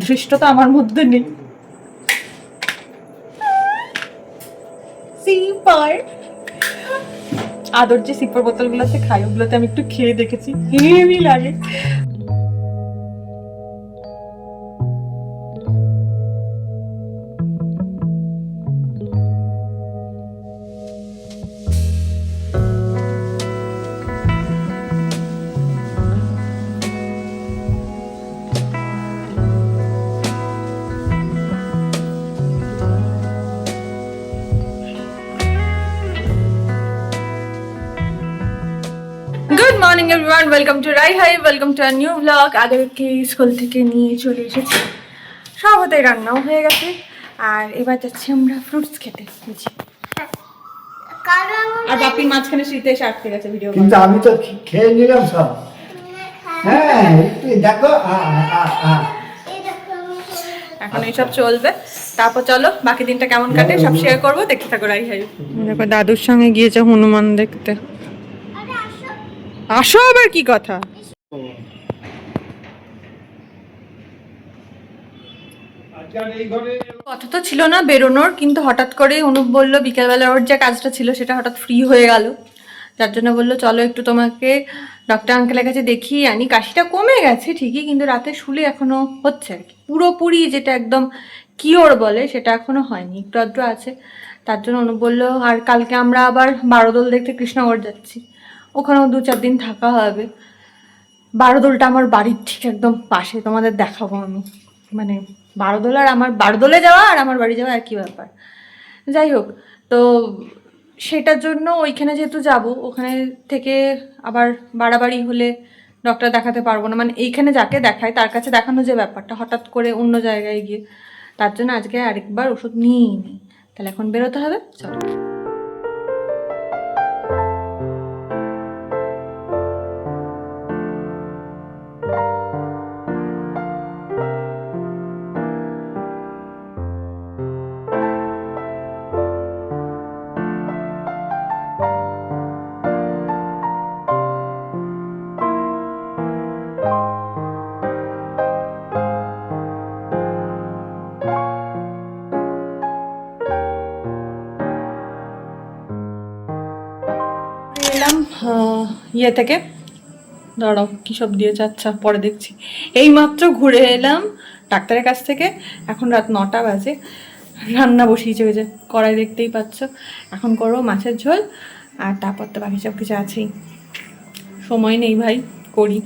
ধৃষ্টতা আমার মধ্যে নেই। সিপার আদর যে সিপার বোতলগুলোতে খাই, ওগুলোতে আমি একটু খেয়ে দেখেছি, হেভি লাগে। Good morning everyone, welcome to Rai hype, welcome to a new blog. আগেরকে স্কুল থেকে নিয়ে চলে এসেছি, সব হতে রান্নাও হয়ে গেছে, আর এবার যাচ্ছি আমরা ফ্রুটস খেতে। বুঝি আর বাপির মাঝখানে শীতে এসে আটকে গেছে ভিডিও, কিন্তু আমি তো খেয়ে নিলাম সব। হ্যাঁ দেখো এখন এইসব চলবে, তারপর চলো বাকি দিনটা কেমন কাটে সব শেয়ার করবো, দেখতে থাকো রাই হাই। দেখো দাদুর সঙ্গে গিয়েছে হনুমান দেখতে। আসো, আবার কি কথা? কথা তো ছিল না বেরোনোর, কিন্তু হঠাৎ করে অনুপ বললো বিকেলবেলা ওর যে কাজটা ছিল সেটা হঠাৎ ফ্রি হয়ে গেল, যার জন্য বললো চলো একটু তোমাকে ডক্টর আঙ্কেলের কাছে দেখিয়ে আনি। কাশিটা কমে গেছে ঠিকই, কিন্তু রাতে শুলে এখনো হচ্ছে আর কি, পুরোপুরি যেটা একদম কিওর বলে সেটা এখনো হয়নি, একটু আধটু আছে। তার জন্য অনুপ বললো, আর কালকে আমরা আবার বারোদোল দেখতে কৃষ্ণনগর যাচ্ছি, ওখানেও 2-4 দিন থাকা হবে। বারোদোলটা আমার বাড়ির ঠিক একদম পাশে, তোমাদের দেখাবো আমি। মানে বারোদোল আর আমার, বারোদোলে যাওয়া আর আমার বাড়ি যাওয়া একই ব্যাপার। যাই হোক, তো সেটার জন্য ওইখানে যেহেতু যাব, ওখানে থেকে আবার বাড়াবাড়ি হলে ডক্টর দেখাতে পারবো না, মানে এইখানে যাকে দেখায় তার কাছে দেখানো যে ব্যাপারটা, হঠাৎ করে অন্য জায়গায় গিয়ে, তার জন্য আজকে আরেকবার ওষুধ নিয়েই নিই। তাহলে এখন বেরোতে হবে, চলো। এলাম ইয়ে থেকে, দাঁড়াও কী সব দিয়েছে, আচ্ছা পরে দেখছি। এইমাত্র ঘুরে এলাম ডাক্তারের কাছ থেকে, এখন রাত 9টা বাজে। রান্না বসিয়েছে, ওই যে কড়াই দেখতেই পাচ্ছ। এখন করবো মাছের ঝোল, আর তারপর তো বাকি সব কিছু আছেই। সময় নেই ভাই, করি।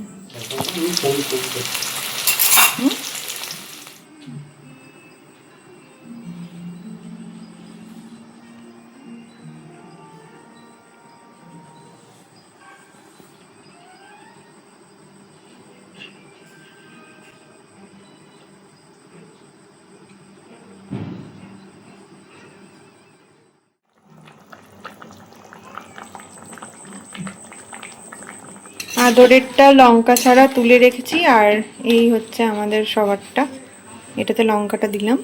আদরেরটা লঙ্কা ছাড়া তুলে রেখেছি, আর এই হচ্ছে আমাদের সবারটা, এটাতে লঙ্কাটা দিলাম।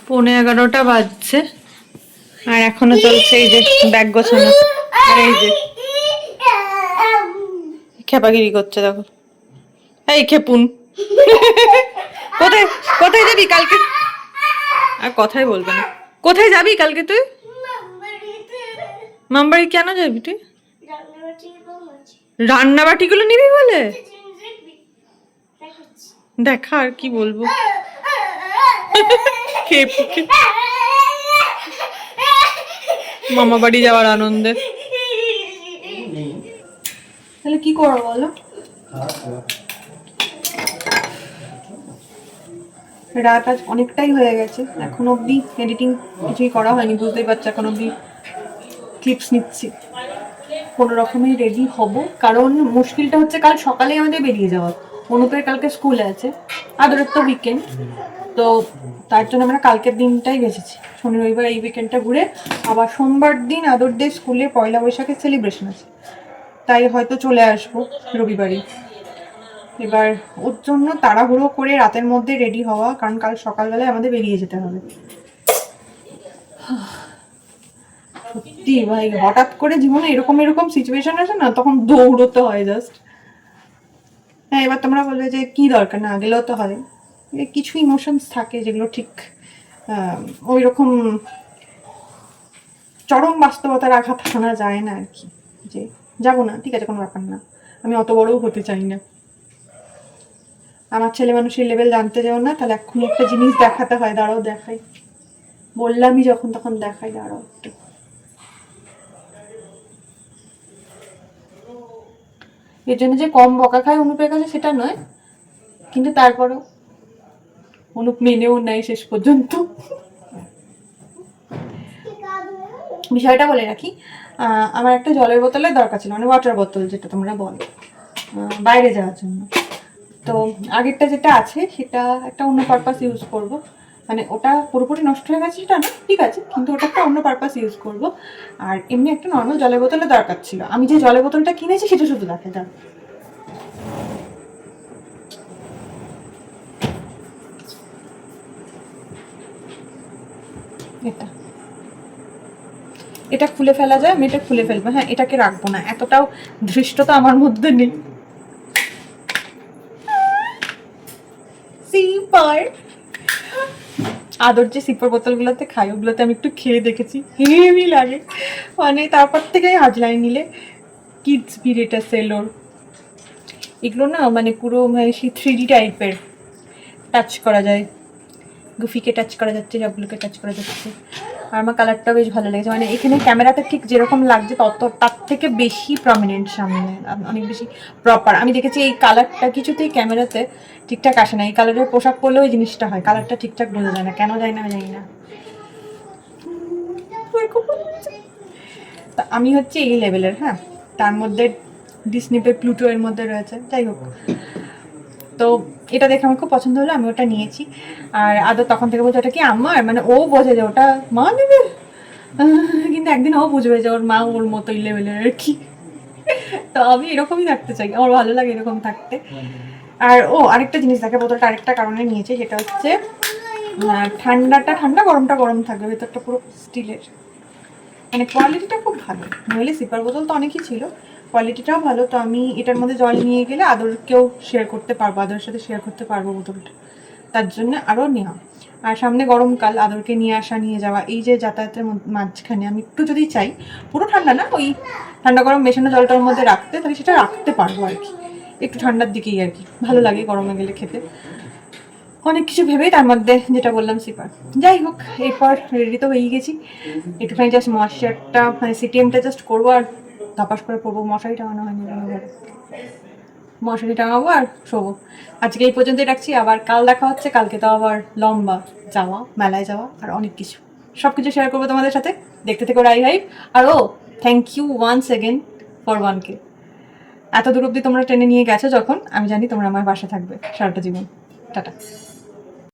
11:15 বাজছে, আর এখনো চলছে এই যে ব্যাগ গোছানো। আর এই যে খেপাগিরি করছে, দেখো। এই খেপুন, কোথায় কোথায় যাবি কালকে? আর কথাই বলবে না। কোথায় যাবি কালকে তুই? মামবাড়ি কেন যাবি তুই? রান্নাবাটিগুলো নিবি বলে? দেখা, আর কি বলবো। মামা বাড়ি যাওয়ার আনন্দে। তাহলে কি করবো বলো? রাত আজ অনেকটাই হয়ে গেছে, এখন অবধি এডিটিং কিছুই করা হয়নি, বুঝতেই পারছি। এখন অবধি ক্লিপস নিচ্ছি, কোনো রকমই রেডি হব, কারণ মুশকিলটা হচ্ছে কাল সকালেই আমাদের বেরিয়ে যাওয়া। অনুপের কালকে স্কুল আছে, আদরের তো উইকেন্ড, তো তার জন্য আমরা কালকের দিনটাই বেঁচেছি, শনি রবিবার এই উইকেন্ডটা ঘুরে আবার সোমবার দিন আদরদের স্কুলে পয়লা বৈশাখের সেলিব্রেশন আছে, তাই হয়তো চলে আসবো রবিবারই। এবার ওর জন্য তাড়াহুড়ো করে রাতের মধ্যে রেডি হওয়া, কারণ কাল সকালবেলায় আমাদের বেরিয়ে যেতে হবে। সত্যি ভাই, হঠাৎ করে জীবনে এরকম এরকম সিচুয়েশন আসে না, তখন দৌড়তে হয় জাস্ট। হ্যাঁ, এবার তোমরা বলবে যে কি দরকার, না গেলেও তো হয়, কিছু ইমোশনস থাকে যেগুলো ঠিক ওই রকম চরম বাস্তবতার আঘাত শোনা যায় না আর কি, যে যাবো না, ঠিক আছে কোনো ব্যাপার না, আমি অত বড়ও হতে চাই না। আমার ছেলে মানুষের লেভেল জানতে যাও না, তাহলে এক্ষুনি একটা জিনিস দেখাতে হয়, দাঁড়াও দেখাই, বললামই যখন তখন দেখাই, দাঁড়াও একটু। এর জন্য যে কম বকা খায় অনুপের কাছে সেটা নয়, কিন্তু তারপরেও অনুপ মেনেও নেয় শেষ পর্যন্ত। বিষয়টা বলে রাখি, আমার একটা জলের বোতলের দরকার ছিল, মানে ওয়াটার বোতল যেটা তোমরা বলো, বাইরে যাওয়ার জন্য। তো আগেরটা যেটা আছে সেটা একটা অন্য পারপাস ইউজ করব, মানে ওটা পুরোপুরি নষ্ট হয়ে গেছে সেটা না, ঠিক আছে, কিন্তু ওটা একটা অন্য পারপাস ইউজ করব। আর এমনি একটা নর্মাল জলের বোতলের দরকার ছিল। আমি যে জলের বোতলটা কিনেছি সেটা শুধু দেখে দাও, এটা এটা খুলে ফেলা যায়, আমি এটা খুলে ফেলবো, হ্যাঁ এটাকে রাখবো না, এতটাও ধৃষ্টতা আমার মধ্যে নেই। সিপার আদর যে সিপার বোতলগুলোতে খাই, ওগুলোতে আমি একটু খেয়ে দেখেছি, হেভি লাগে, মানে তারপর থেকে আজলাই নিলে কিডস পিরিয়ডটা সেলোর, এগুলো না মানে পুরো মানে সেই 3D টাইপের, টাচ করা যায়, গুফিকে টাচ করা যাচ্ছে, সবগুলোকে টাচ করা যাচ্ছে। আর আমার কালারটা বেশ ভালো লেগেছে, মানে এখানে ক্যামেরাতে ঠিক যেরকম লাগছে তার থেকে বেশি প্রমিনেন্ট সামনে, অনেক বেশি প্রপার। আমি দেখেছি এই কালারটা কিছুতেই ক্যামেরাতে ঠিকঠাক আসে না, এই কালারের পোশাক পরলেও এই জিনিসটা হয়, কালারটা ঠিকঠাক বোঝা যায় না, কেন যায় না জানি না। তা আমি হচ্ছে এই লেভেলের, হ্যাঁ, তার মধ্যে ডিসনিপে প্লুটো এর মধ্যে রয়েছে, যাই হোক। তো এটা দেখে আমার খুব পছন্দ হলো, আমি ওটা নিয়েছি। আর আদর তখন থেকে বলছে ওটা কি আমার, মানে ও বোঝে যে ওটা মা নেবে, কিন্তু একদিন ও বুঝবে যে ওর মা ওর মতোই লেভেলের আর কি। তো আমি এরকমই থাকতে চাই, আমার ভালো লাগে এরকম থাকতে। আর ও আরেকটা জিনিস দেখে বোতলটা আরেকটা কারণে নিয়েছে, সেটা হচ্ছে ঠান্ডাটা ঠান্ডা, গরমটা গরম থাকবে, ভেতরটা পুরো স্টিলের, মানে কোয়ালিটিটা খুব ভালো। নইলে সিপার বোতল তো অনেকই ছিল, কোয়ালিটিটাও ভালো। তো আমি এটার মধ্যে জল নিয়ে গেলে আদরকেও শেয়ার করতে পারবো, আদরের সাথে শেয়ার করতে পারবো বোতলটা, তার জন্য আরও নেওয়া। আর সামনে গরমকাল, আদরকে নিয়ে আসা নিয়ে যাওয়া, এই যে যাতায়াতের মাঝখানে আমি একটু যদি চাই, পুরো ঠান্ডা না, ওই ঠান্ডা গরম মেশানো জলটার মধ্যে রাখতে, তাহলে সেটা রাখতে পারবো আর কি, একটু ঠান্ডার দিকেই আর কি, ভালো লাগে গরমে গেলে খেতে। অনেক কিছু ভেবেই তার মধ্যে যেটা বললাম সিপার। যাই হোক, এরপর রেডি তো হয়েই গেছি, একটুখানি জাস্ট ময়শ্চারটা মানে সিটিএমটা জাস্ট করবো আর ধাপাস করে পরবো। মশারি টাঙানো হয়নি, মশারি টাঙাবো আর শোবো। আজকে এই পর্যন্তই রাখছি, আবার কাল দেখা হচ্ছে। কালকে তো আবার লম্বা যাওয়া, মেলায় যাওয়া আর অনেক কিছু, সব কিছু শেয়ার করবো তোমাদের সাথে, দেখতে থেকো রাই হাইপ। আর ও thank you once again for 1K। এত দূর অব্দি তোমরা টেনে নিয়ে গেছো যখন, আমি জানি তোমরা আমার বাসা থাকবে সারাটা জীবন। টাটা।